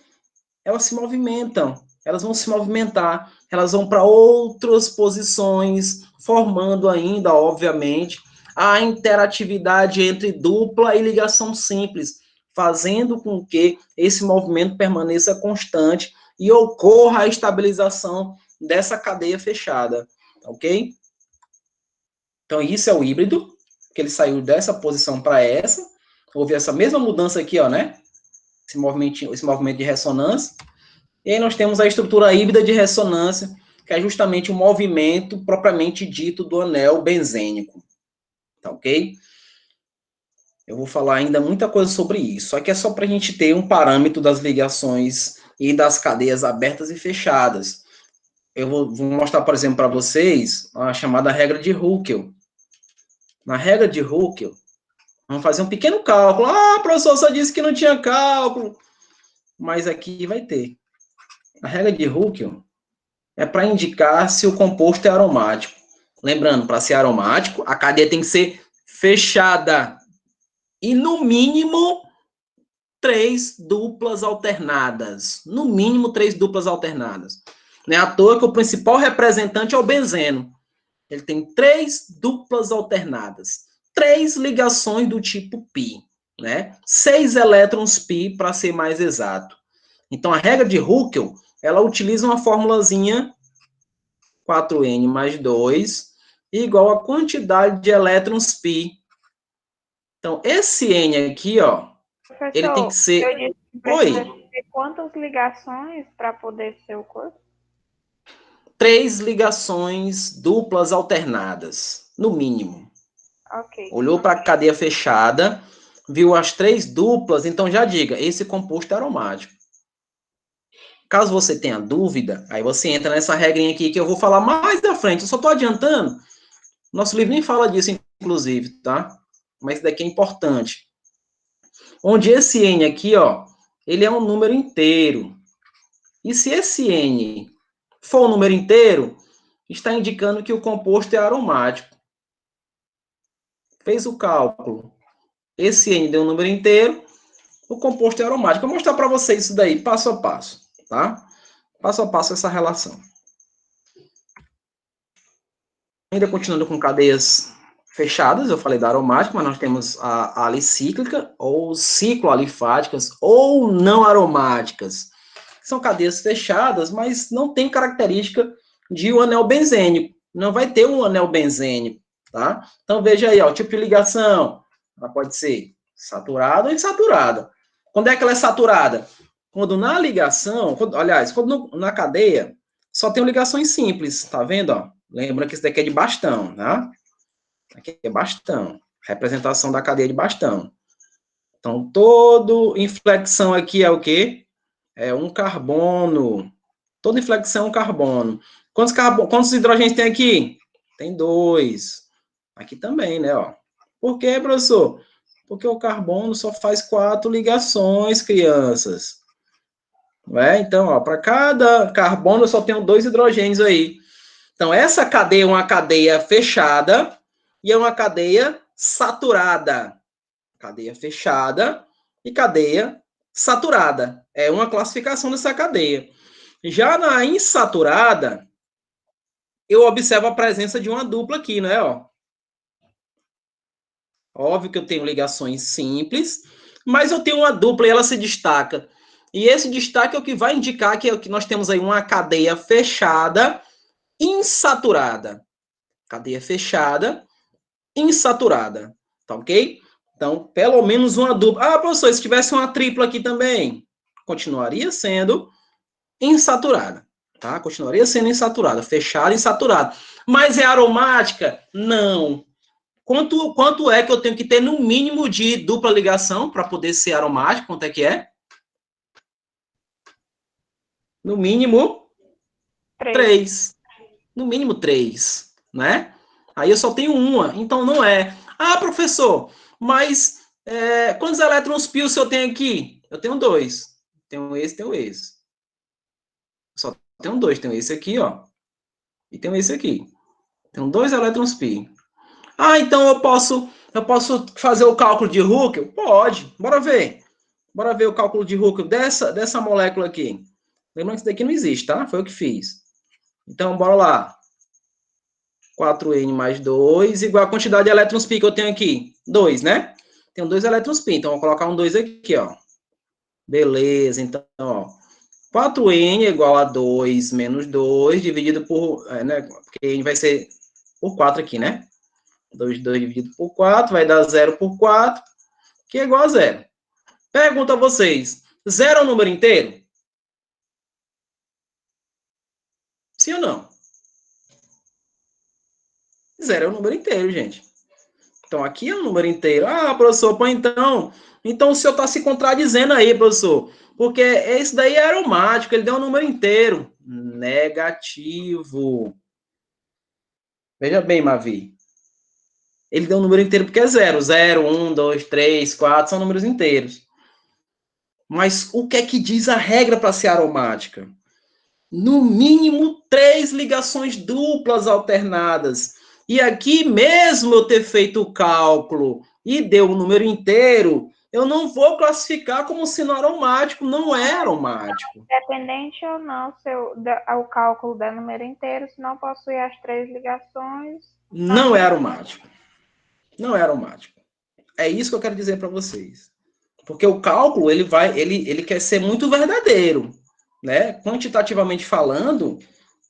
Elas se movimentam, elas vão se movimentar, elas vão para outras posições, formando ainda, obviamente, a interatividade entre dupla e ligação simples, fazendo com que esse movimento permaneça constante e ocorra a estabilização dessa cadeia fechada, ok? Então, isso é o híbrido, que ele saiu dessa posição para essa, houve essa mesma mudança aqui, ó, né? Esse movimento de ressonância. E aí nós temos a estrutura híbrida de ressonância, que é justamente o movimento propriamente dito do anel benzênico. Tá ok? Eu vou falar ainda muita coisa sobre isso, só que é só para a gente ter um parâmetro das ligações e das cadeias abertas e fechadas. Eu vou mostrar, por exemplo, para vocês a chamada regra de Huckel. Na regra de Huckel, vamos fazer um pequeno cálculo. Ah, professor, só disse que não tinha cálculo. Mas aqui vai ter. A regra de Huckel é para indicar se o composto é aromático. Lembrando, para ser aromático, a cadeia tem que ser fechada. E, no mínimo, 3 duplas alternadas. No mínimo, 3 duplas alternadas. Não é à toa que o principal representante é o benzeno. Ele tem 3 duplas alternadas. 3 ligações do tipo π. Né? 6 elétrons π, para ser mais exato. Então, a regra de Huckel, ela utiliza uma formulazinha 4N mais 2, igual a quantidade de elétrons π. Então, esse N aqui, ó, Professor, ele tem que ser... eu disse que precisa ter quantas ligações para poder ser o corpo? 3 ligações duplas alternadas, no mínimo. Ok. Olhou para a cadeia fechada, viu as 3 duplas, então já diga, esse composto é aromático. Caso você tenha dúvida, aí você entra nessa regrinha aqui que eu vou falar mais da frente. Eu só estou adiantando. Nosso livro nem fala disso, inclusive, tá? Mas isso daqui é importante. Onde esse N aqui, ó, ele é um número inteiro. E se esse N for um número inteiro, está indicando que o composto é aromático. Fez o cálculo. Esse N deu um número inteiro, o composto é aromático. Eu vou mostrar para vocês isso daí, passo a passo, tá? Passo a passo essa relação. Ainda continuando com cadeias fechadas, eu falei da aromática, mas nós temos a alicíclica, ou cicloalifáticas, ou não aromáticas. São cadeias fechadas, mas não tem característica de um anel benzênico. Não vai ter um anel benzênico, tá? Então, veja aí, ó, o tipo de ligação. Ela pode ser saturada ou insaturada. Quando é que ela é saturada? Quando na ligação, quando na cadeia, só tem ligações simples, tá vendo, ó? Lembra que isso daqui é de bastão, tá? Aqui é bastão. Representação da cadeia de bastão. Então, toda inflexão aqui é o quê? É um carbono. Toda inflexão é um carbono. Quantos hidrogênios tem aqui? Tem 2. Aqui também, né? Ó. Por quê, professor? Porque o carbono só faz 4 ligações, crianças. Não é? Então, para cada carbono eu só tenho 2 hidrogênios aí. Então, essa cadeia é uma cadeia fechada e é uma cadeia saturada. Cadeia fechada e cadeia saturada. É uma classificação dessa cadeia. Já na insaturada, eu observo a presença de uma dupla aqui, né? Ó. Óbvio que eu tenho ligações simples, mas eu tenho uma dupla e ela se destaca. E esse destaque é o que vai indicar que nós temos aí uma cadeia fechada insaturada. Cadeia fechada, insaturada. Tá ok? Então, pelo menos uma dupla. Ah, professor, se tivesse uma tripla aqui também, continuaria sendo insaturada. Tá? Continuaria sendo insaturada. Fechada, insaturada. Mas é aromática? Não. Quanto é que eu tenho que ter no mínimo de dupla ligação para poder ser aromático? Quanto é que é? No mínimo 3. No mínimo 3, né? Aí eu só tenho uma, então não é. Ah, professor, mas quantos elétrons π eu tenho aqui? Eu tenho 2. Tenho esse. Só tenho 2. Tenho esse aqui, ó. E tenho esse aqui. Tenho 2 elétrons π. Ah, então eu posso fazer o cálculo de Huckel? Pode. Bora ver. Bora ver o cálculo de Huckel dessa molécula aqui. Lembrando que isso daqui não existe, tá? Foi eu que fiz. Então, bora lá. 4N mais 2, igual a quantidade de elétrons π que eu tenho aqui. 2, né? Tenho 2 elétrons π, então vou colocar um 2 aqui, ó. Beleza, então, ó. 4N é igual a 2 menos 2, dividido por, né? Porque N vai ser por 4 aqui, né? 2 dividido por 4, vai dar 0 por 4, que é igual a 0. Pergunto a vocês, 0 é um número inteiro? Sim ou não? 0 é um número inteiro, gente. Então, aqui é um número inteiro. Ah, professor, pô, então o senhor está se contradizendo aí, professor. Porque esse daí é aromático, ele deu um número inteiro. Negativo. Veja bem, Mavi. Ele deu um número inteiro porque é 0. 0, 1, 2, 3, 4, são números inteiros. Mas o que é que diz a regra para ser aromática? No mínimo 3 ligações duplas alternadas. E aqui, mesmo eu ter feito o cálculo e deu um número inteiro, eu não vou classificar como sino aromático, não é aromático. Independente ou não, se o cálculo der número inteiro, se não possui as 3 ligações. Não é aromático. Não é aromático. É isso que eu quero dizer para vocês. Porque o cálculo, ele quer ser muito verdadeiro, né? Quantitativamente falando,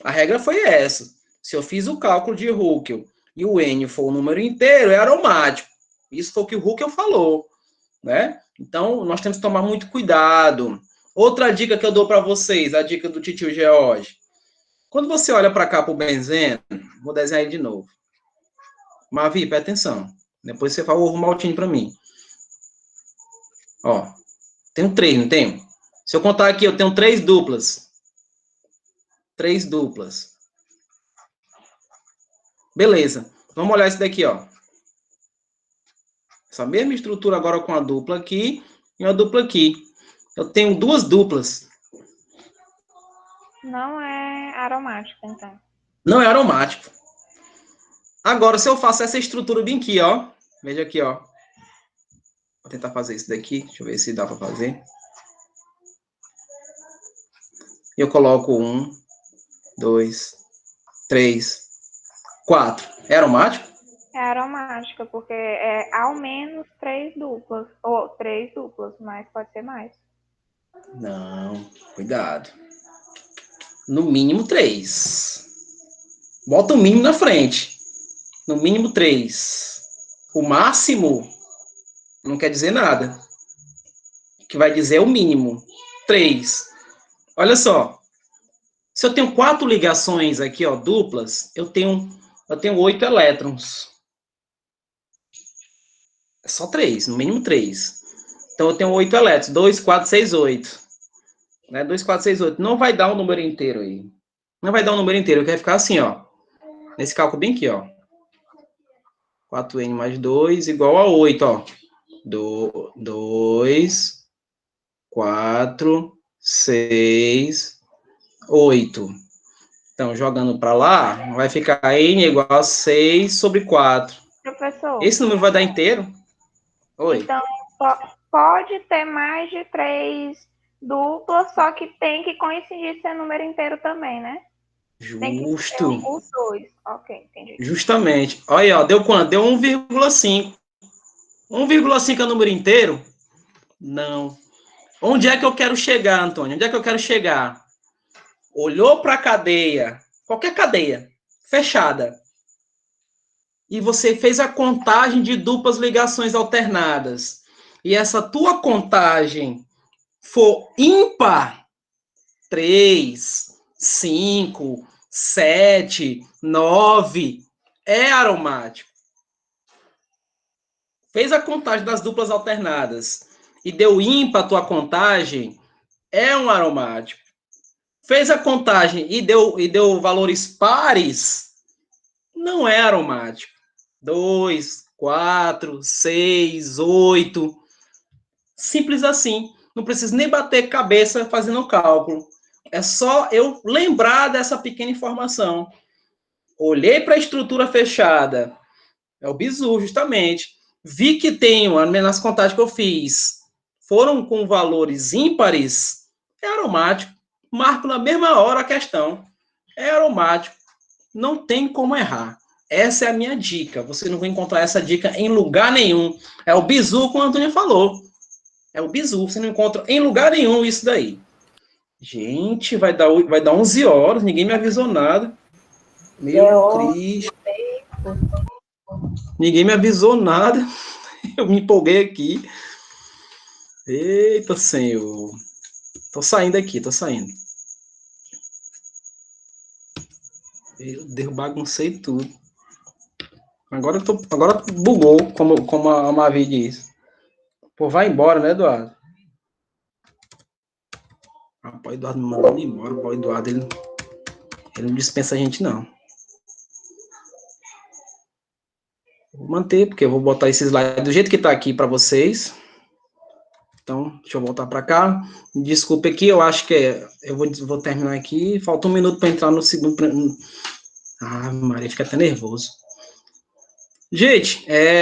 a regra foi essa. Se eu fiz o cálculo de Huckel e o N for o número inteiro, é aromático. Isso foi o que o Huckel falou, né? Então, nós temos que tomar muito cuidado. Outra dica que eu dou para vocês, a dica do titio George. Quando você olha para cá para o benzeno, vou desenhar ele de novo. Mavi, presta atenção. Depois você fala o maltinho para mim. Ó, tenho 3, não tenho? Se eu contar aqui, eu tenho 3 duplas. 3 duplas. Beleza. Vamos olhar isso daqui, ó. Essa mesma estrutura agora com a dupla aqui e uma dupla aqui. Eu tenho 2 duplas. Não é aromático, então. Não é aromático. Agora, se eu faço essa estrutura bem aqui, ó. Veja aqui, ó. Vou tentar fazer isso daqui. Deixa eu ver se dá para fazer. Eu coloco 1, 2, 3, 4. É aromático? É aromática, porque é ao menos 3 duplas. Ou 3 duplas, mas pode ser mais. Não, cuidado. No mínimo 3. Bota o mínimo na frente. No mínimo 3. O máximo não quer dizer nada. O que vai dizer é o mínimo. 3. Olha só. Se eu tenho 4 ligações aqui, ó, duplas, eu tenho 8 elétrons. É só 3, no mínimo 3. Então eu tenho 8 elétrons. 2, 4, 6, 8. Né? 2, 4, 6, 8. Não vai dar um número inteiro aí. Não vai dar um número inteiro. Vai ficar assim, ó. Nesse cálculo bem aqui, ó. 4n mais 2 igual a 8, ó. 2, 4, 6, 8. Então, jogando para lá, vai ficar n igual a 6 sobre 4. Professor. Esse número vai dar inteiro? Oi. Então, pode ter mais de 3 duplas, só que tem que coincidir ser número inteiro também, né? Tem que ser Justo. os 2. Ok, entendi. Justamente. Olha aí, ó, deu quanto? Deu 1,5. 1,5 é número inteiro? Não. Onde é que eu quero chegar, Antônio? Onde é que eu quero chegar? Olhou para a cadeia, qualquer cadeia, fechada, e você fez a contagem de duplas ligações alternadas, e essa tua contagem for ímpar, 3, 5, 7, 9, é aromático. Fez a contagem das duplas alternadas e deu ímpar a tua contagem, é um aromático. Fez a contagem e deu valores pares, não é aromático. 2, 4, 6, 8. Simples assim. Não preciso nem bater cabeça fazendo o cálculo. É só eu lembrar dessa pequena informação. Olhei para a estrutura fechada. É o bizu, justamente. Vi que tenho, nas contagens que eu fiz, foram com valores ímpares, é aromático. Marco na mesma hora a questão. É aromático. Não tem como errar. Essa é a minha dica. Você não vai encontrar essa dica em lugar nenhum. É o bizu, como a Antônia falou. É o bizu. Você não encontra em lugar nenhum isso daí. Gente, vai dar 11 horas. Ninguém me avisou nada. Meu Cristo. Ninguém me avisou nada. Eu me empolguei aqui. Eita, Senhor. Tô saindo aqui, tô saindo. Meu Deus, baguncei tudo. Agora bugou, como a Mavi diz. Pô, vai embora, né, Eduardo? Rapaz, o Eduardo me mandando embora. O Eduardo, ele não dispensa a gente, não. Vou manter, porque eu vou botar esse slide do jeito que tá aqui para vocês. Então, deixa eu voltar para cá. Desculpe aqui, eu acho que eu vou terminar aqui. Falta 1 minuto para entrar no segundo. Ah, Maria, fica até nervoso. Gente,